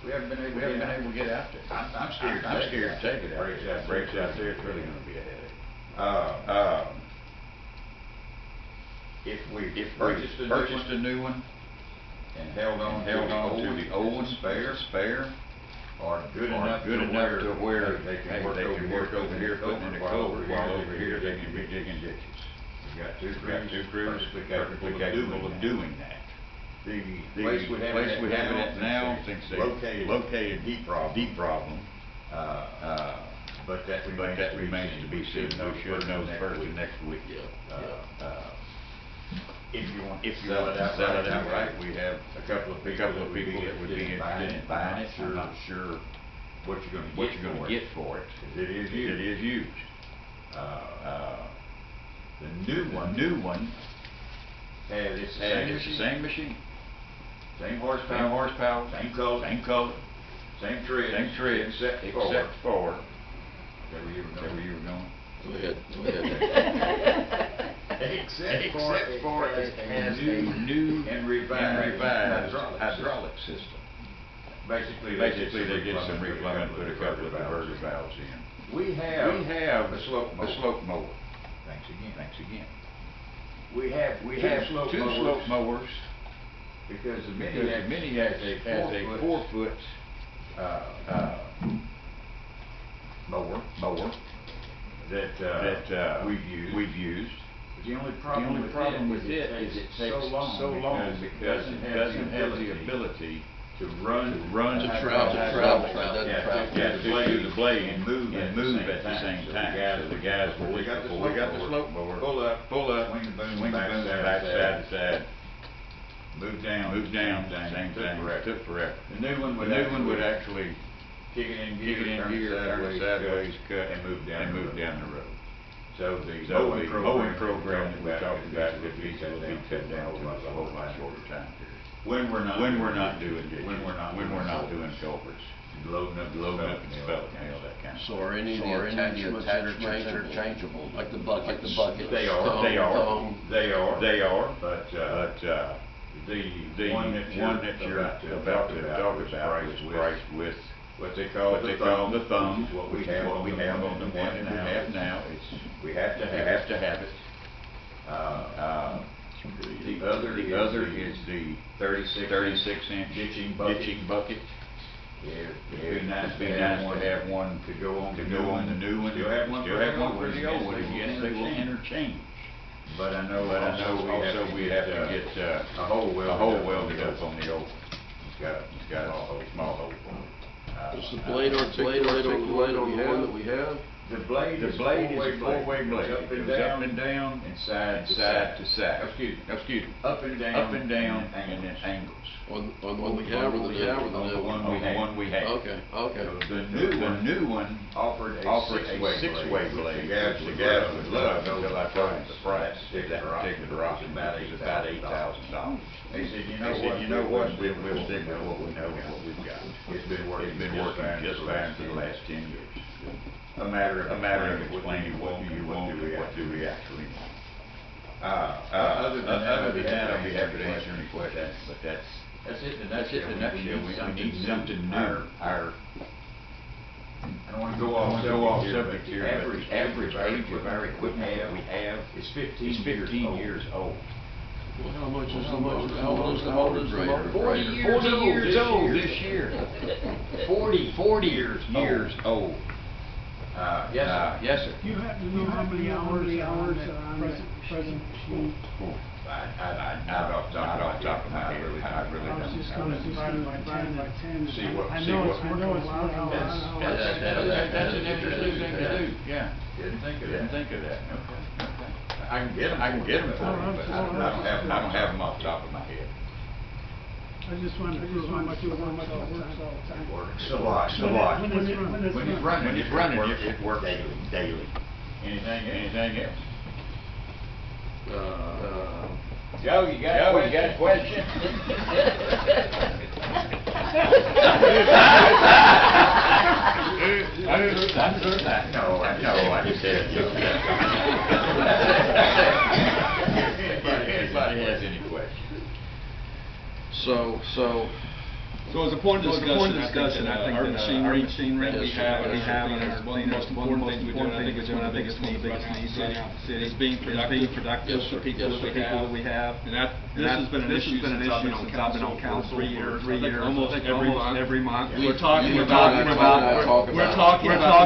We haven't been able to get out there. I'm scared to take it out there. Breaks out there, it's really going to be a headache. If we purchased a new one and held on to the old one spare, or good enough to where they can work over here putting in a culvert, while over here they can be digging ditches. We've got two crews capable of doing that. The place we have it at now, since they located deep problem, but that remains to be seen. We should know first of next week. If you want to sell it outright, we have a couple of people that would be interested in buying it. I'm not sure what you're going to get for it. It is used. The new one has the same machine, same horsepower, same color, same tread, except for where you were going. Go ahead. Except for it has a new and revised hydraulic system. Basically they did some replumbing, put a couple of diverter valves in. We have a slope mower. Thanks again. We have two slope mowers because the Mini has a 4-foot mower that we've used. The only problem with it is it takes so long because it doesn't have the ability to run to travel the blade and move at the same time. So the guys, before we got the slope mower, pull up, wing the boom, back side to side, move down, same thing. Took forever. The new one would actually kick it in gear, turn it sideways, cut, and move down the road. So the mowing program that we talked about could be cut down to a whole lot shorter time period. When we're not doing ditches, when we're not doing culverts, loading up and spelling mail, that kind of stuff. So are any of the attachments interchangeable, like the bucket? They are, but the one that you're about to talk about is priced with what they call the thumb, what we have on the one that we have now. We have to have it. The other is the 36-inch ditching bucket. It'd be nice to have one to go on the new one. You'll have one for the old one. Yes, they will interchange. But I know also we have to get a hole welded up on the old one. It's got a small hole. Is the blade articulated on the one that we have? The blade is a four-way blade. It goes up and down, and side to side. Excuse me. Up and down, and then angles. On the one we have, or the one we have. Okay. The new one offered a six-way blade. The guys would love until I told them the price of that particular rock is about $8,000. They said, you know what, we'll stick with what we know and what we've got. It's been working just fine for the last 10 years. A matter of explaining what do you want, what do we actually want. Other than that, I'll be happy to answer any questions, but that's it in a nutshell. We need something new. I don't want to go off subject here, but the average age of our equipment that we have is 15 years old. Well, how much is the motor grader? 40 years old this year. 40 years old. Yes, sir. You have to know how many hours are on that present machine? Not off the top of my head, I really I was don't. just gonna divide by 10. See what- I see know what- it's working a lot of hours. That's an interesting thing to do, yeah. Didn't think of that. Okay. I can get them for you, but I don't have them off the top of my head. I just wanted to prove how much it works all the time. Works a lot. When it's When it's running, it works daily. Anything else? Joe, you got a question? No, I just said. Anybody has any questions? So as a point of discussion, I think that our machinery we have, and one of the most important things we're doing, I think it's one of the biggest needs right now in the city. It's being productive for people that we have. And this has been an issue since I've been on council 3 years. Almost every month. We're talking about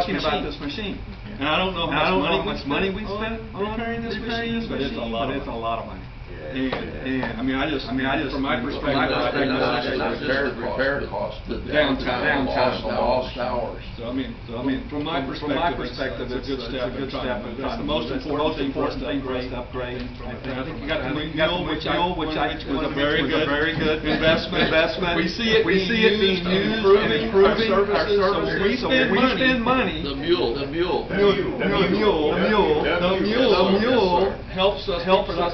this machine. And I don't know how much money we spent on repairing this machine, but it's a lot of money. And I mean, I just from my perspective, I think the repair cost, the downtime cost, the lost hours. So I mean, from my perspective, it's a good step. It's the most important thing for us to upgrade. I think we got the mule, which was a very good investment. We see it being used, improving our services. We spend money. The mule helps us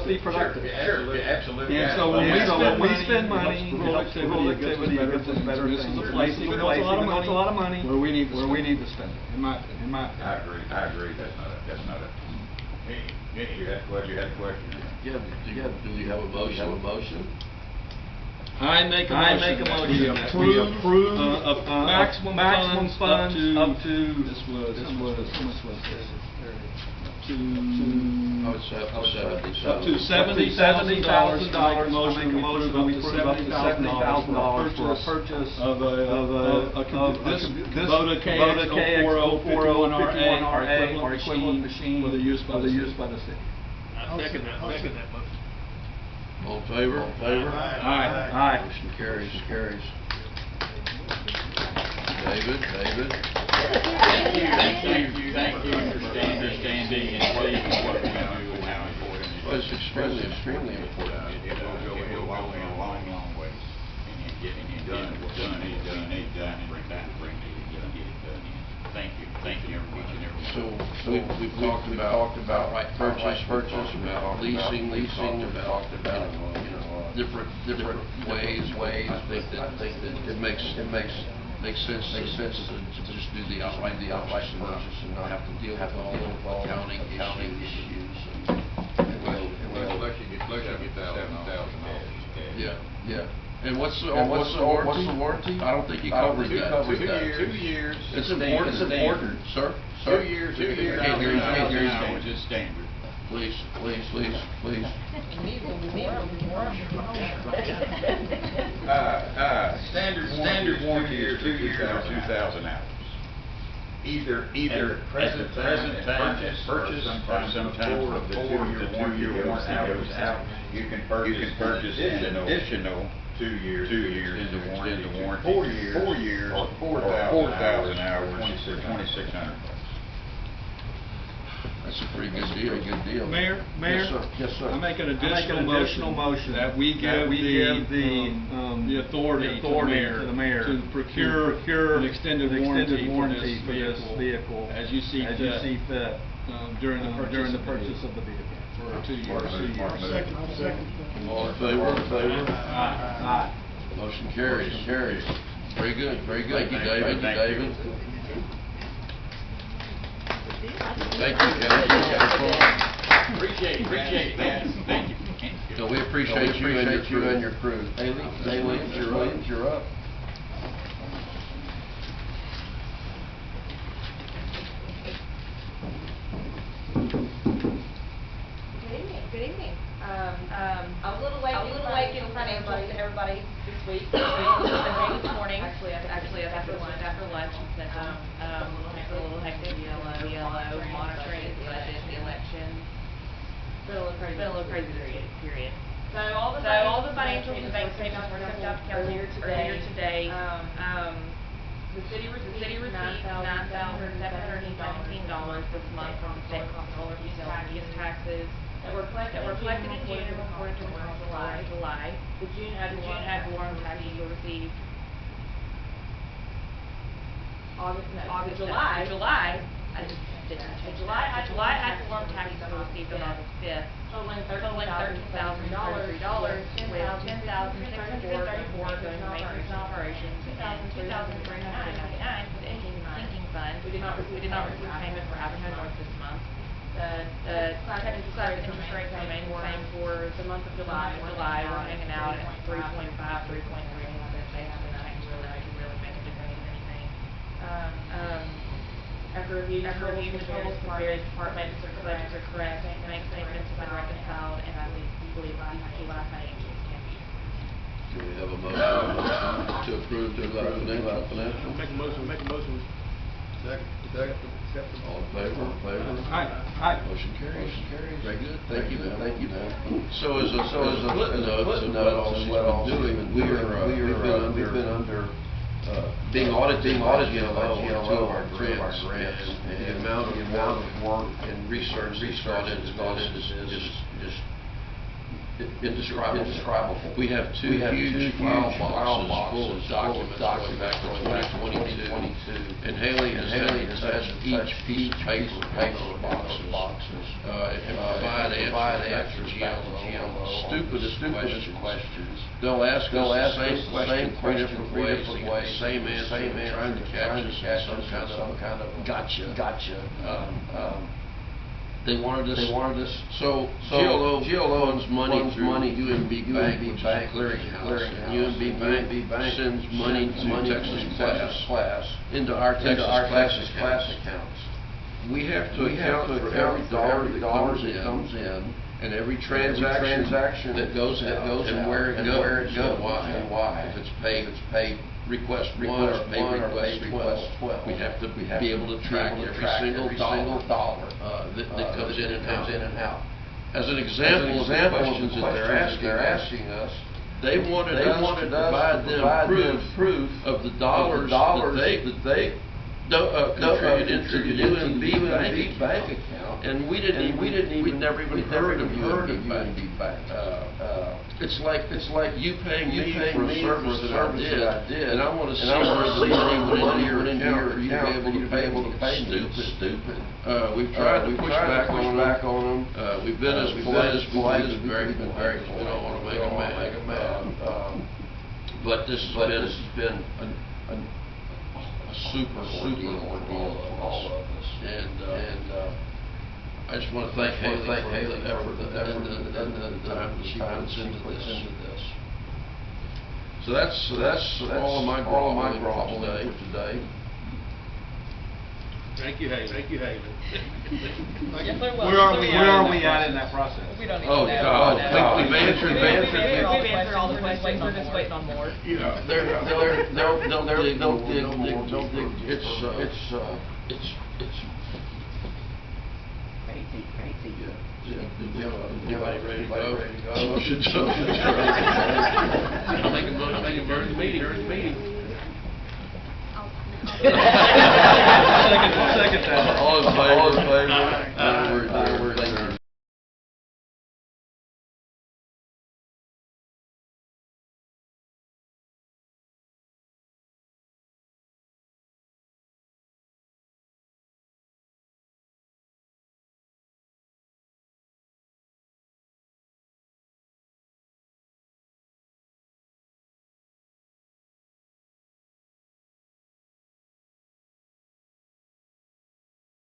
be productive. Absolutely. And so when we spend money, productivity gets us better things. This is a place, even though it's a lot of money, where we need to spend it, in my opinion. I agree. That's not a. Hey, you had a question? Yeah, do you have a motion? I make a motion we approve maximum funds up to this was how much was this? Up to $70,000. Make a motion we approve up to $70,000 for a purchase of this Kubota KX040 or equivalent machine for the use by the city. I second that motion. All in favor? Aye. Motion carries. David? Thank you for understanding and believing what we do and how important it is. It's extremely important. It'll go in a long way. And getting it done, and bring it done. Thank you, each and every one. So we've talked about right purchase, about leasing, about different ways. I think that it makes sense to just do the outright purchase and not have to deal with all accounting issues. Unless you get $7,000. Yeah. And what's the warranty? I don't think you covered that. 2 years. It's important, sir. 2 years. Can't hear you. It's standard. Please. Standard warranty is 2 years or 2,000 hours. Either at the present time purchase, or sometimes of the 2-year warranty out. You can purchase an additional 2 years into warranty. 4 years or 4,000 hours for $2,600. That's a pretty good deal. Mayor? Yes, sir. I make an additional motion that we give the authority to the mayor to procure an extended warranty for this vehicle as you see fit during the purchase of the vehicle for 2 years. Second. All in favor? Aye. Motion carries. Very good. Thank you, David. Thank you, guys. Appreciate it, guys. Thank you. No, we appreciate you and your crew. Haley, you're up. Good evening. I was a little late getting financials to everybody this week. This morning. Actually, after lunch, and a little hectic. BLO, monitoring, the budget, the election. Been a little crazy period. So all the financials and bank statements were sent out to council earlier today. The city received $9,717 this month from the state comptroller utilities taxes that were collected in June and reported to July. The June ad valorem taxes were received July. July ad valorem taxes were received on August 5th, totaling $13,033, with $10,634 going to maintenance and operations, and $2,399 for the sinking fund. We did not receive payment for Avenue North this month. The class interest rate remained the same for the month of July. We're hanging out at 3.5, 3.3. They haven't really make a difference in anything. After review, the totals for various departments are correct, bank statements have been reconciled, and I believe July financials can be. Do we have a motion to approve the financial? Make a motion. Second. All in favor? Aye. Motion carries. Very good. Thank you, man. So as a footnote to what all she's been doing, we've been under being audited by GLO on two of our grants, and the amount of work and research that's gone into this is just indescribable. We have two huge file boxes full of documents back to 2022, and Haley has touched each piece of paper boxes and provide answers to GLO. Stupidest questions. They'll ask us the same question three different ways, the same answer, trying to capture some kind of gotcha. They wanted us. So GLO owns money through UMB Bank, which is a clearinghouse, and UMB Bank sends money to Texas Class into our Texas Class accounts. We have to account for every dollar that comes in, and every transaction that goes out, and where it goes, and why. If it's paid request 1 or pay request 12. We have to be able to track every single dollar that comes in and out. As an example of the questions that they're asking us, they wanted us to provide them proof of the dollars that they contributed to the UMB bank account, and we'd never even heard of UMB Bank. It's like you paying me for a service that I did, and I want to see where the money went into your account for you to be able to pay me. Stupid. We've tried to push back on them. We've been as polite as we can. We don't want to make them mad. But this has been a super ordeal for all of us. And I just want to thank Haley for the effort and the time that she puts into this. So that's all of my grovel for today. Thank you, Haley. Where are we at in that process? We don't need Oh, to God. know. We've answered all the questions. We're just waiting on more. Yeah, they'll dig. It's Anybody ready to go? Motion to I'll make a motion during the meeting.